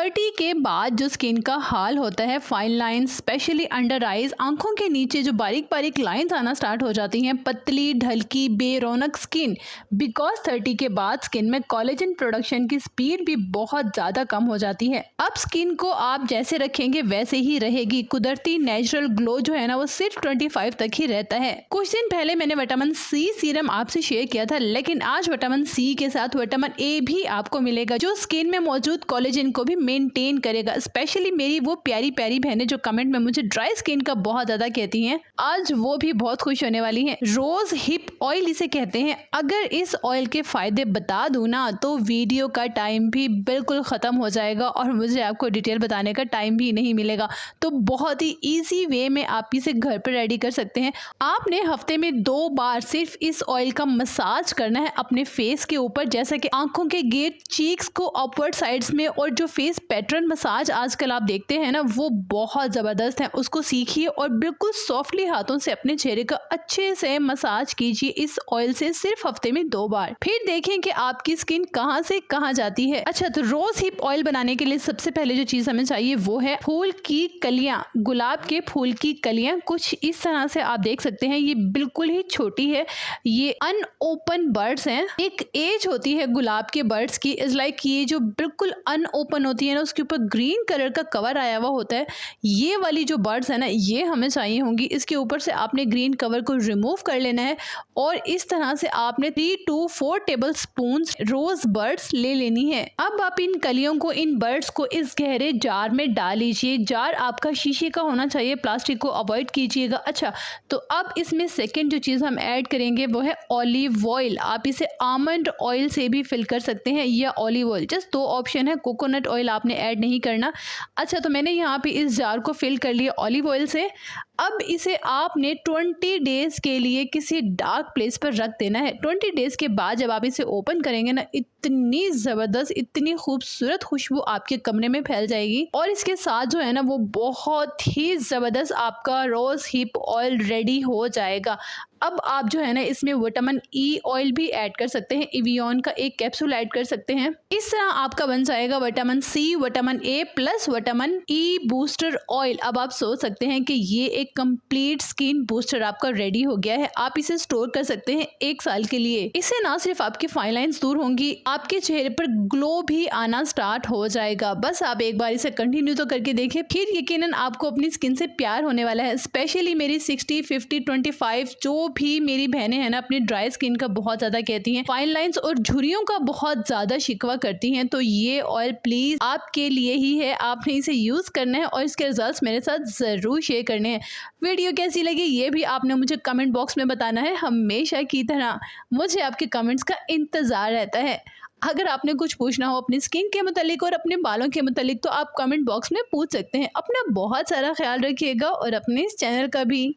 30 के बाद जो स्किन का हाल होता है, fine lines specially under eyes, आंखों के नीचे जो बारीक बारीक लाइंस आना स्टार्ट हो जाती हैं, पतली ढलकी बेरौनक स्किन। बिकॉज 30 के बाद स्किन में कोलेजन प्रोडक्शन की स्पीड भी बहुत ज़्यादा कम हो जाती है। अब स्किन को आप जैसे रखेंगे वैसे ही रहेगी। कुदरती नेचुरल ग्लो जो है ना वो सिर्फ 25 तक ही रहता है। कुछ दिन पहले मैंने विटामिन सी सीरम आपसे शेयर किया था, लेकिन आज विटामिन सी के साथ विटामिन ए भी आपको मिलेगा जो स्किन में मौजूद कोलेजन को भी मेंटेन करेगा। स्पेशली मेरी वो प्यारी प्यारी बहनें जो कमेंट में मुझे ड्राई स्किन का बहुत ज्यादा कहती हैं, आज वो भी बहुत खुश होने वाली हैं। रोज हिप ऑयल इसे कहते हैं। अगर इस ऑयल के फायदे बता दूं ना तो वीडियो का टाइम भी बिल्कुल खत्म हो जाएगा और मुझे आपको डिटेल बताने का टाइम भी नहीं मिलेगा। तो बहुत ही ईजी वे में आप इसे घर पर रेडी कर सकते हैं। आपने हफ्ते में 2 बार सिर्फ इस ऑयल का मसाज करना है अपने फेस के ऊपर, जैसा कि आंखों के गेट, चीक्स को अपवर्ड साइड्स में, और जो फेस पैटर्न मसाज आजकल आप देखते हैं ना वो बहुत ज़बरदस्त है। उसको सीखिए और बिल्कुल सॉफ्टली हाथों से अपने चेहरे का अच्छे से मसाज कीजिए इस ऑयल से सिर्फ हफ्ते में 2 बार। फिर देखें कि आपकी स्किन कहां से कहां जाती है। अच्छा, तो रोज हिप ऑयल बनाने के लिए सबसे पहले जो चीज़ हमें चाहिए वो है फूल की कलियां। गुलाब के फूल की कलियां कुछ इस तरह से आप देख सकते हैं। ये बिल्कुल ही छोटी है, ये अनओपन बर्ड्स हैं। एक एज होती है गुलाब के बर्ड्स की, इज लाइक ये जो बिल्कुल अनओपन होती है ना उसके ऊपर ग्रीन कलर का कवर आया हुआ होता है। ये वाली जो बर्ड्स है ना ये हमें चाहिए होंगी। इसके ऊपर से आपने ग्रीन कवर को रिमूव कर लेना है और इस तरह से आपने 3 to 4 tablespoon rose buds ले लेनी है। अब आप इन कलियों को, इन बर्ड्स को इस गहरे जार में डाल लीजिए। जार आपका शीशे का होना चाहिए, प्लास्टिक को अवॉइड कीजिएगा। अच्छा, तो अब इसमें सेकेंड जो चीज़ हम ऐड करेंगे वो है ऑलिव ऑयल। आप इसे आमंड ऑयल से भी फिल कर सकते हैं या ऑलिव ऑयल। जस्ट 2 ऑप्शन है, कोकोनट ऑयल आपने ऐड नहीं करना। अच्छा, तो मैंने यहाँ पे इस जार को फिल कर लिया ऑलिव ऑयल से। अब इसे आपने 20 डेज के लिए किसी डार्क प्लेस पर रख देना है। 20 डेज के बाद जब आप इसे ओपन करेंगे ना, इतनी ज़बरदस्त, इतनी खूबसूरत खुशबू आपके कमरे में फैल जाएगी। और इसके साथ जो है ना वो बहुत ही ज़बरदस्त आपका रोज़ हिप ऑयल रेडी हो जाएगा। अब आप जो है ना इसमें विटामिन ई ऑयल भी ऐड कर सकते हैं। एवियन का एक कैप्सूल ऐड कर सकते हैं। इस तरह आपका बन जाएगा vitamin C, vitamin A plus vitamin E booster oil. अब आप सोच सकते हैं कि ये एक कंप्लीट स्किन बूस्टर आपका रेडी हो गया है। आप इसे स्टोर कर सकते हैं 1 साल के लिए। इससे ना सिर्फ आपकी फाइन लाइंस दूर होंगी, आपके चेहरे पर ग्लो भी आना स्टार्ट हो जाएगा। बस आप एक बार इसे कंटिन्यू तो करके देखिए, फिर यकीनन आपको अपनी स्किन से प्यार होने वाला है। स्पेशली मेरी 60, 50, 25 जो भी मेरी बहनें हैं ना अपनी ड्राई स्किन का बहुत ज्यादा कहती हैं, फाइन लाइंस और झुर्रियों का बहुत ज्यादा शिकवा करती हैं, तो ये ऑयल प्लीज आपके लिए ही है। आपने इसे यूज करना है और इसके रिजल्ट्स मेरे साथ जरूर शेयर करने हैं। वीडियो कैसी लगी ये भी आपने मुझे कमेंट बॉक्स में बताना है। हमेशा की तरह मुझे आपके कमेंट्स का इंतजार रहता है। अगर आपने कुछ पूछना हो अपनी स्किन के मुतालिक और अपने बालों के मुतालिक तो आप कमेंट बॉक्स में पूछ सकते हैं। अपना बहुत सारा ख्याल रखिएगा और अपने इस चैनल का भी।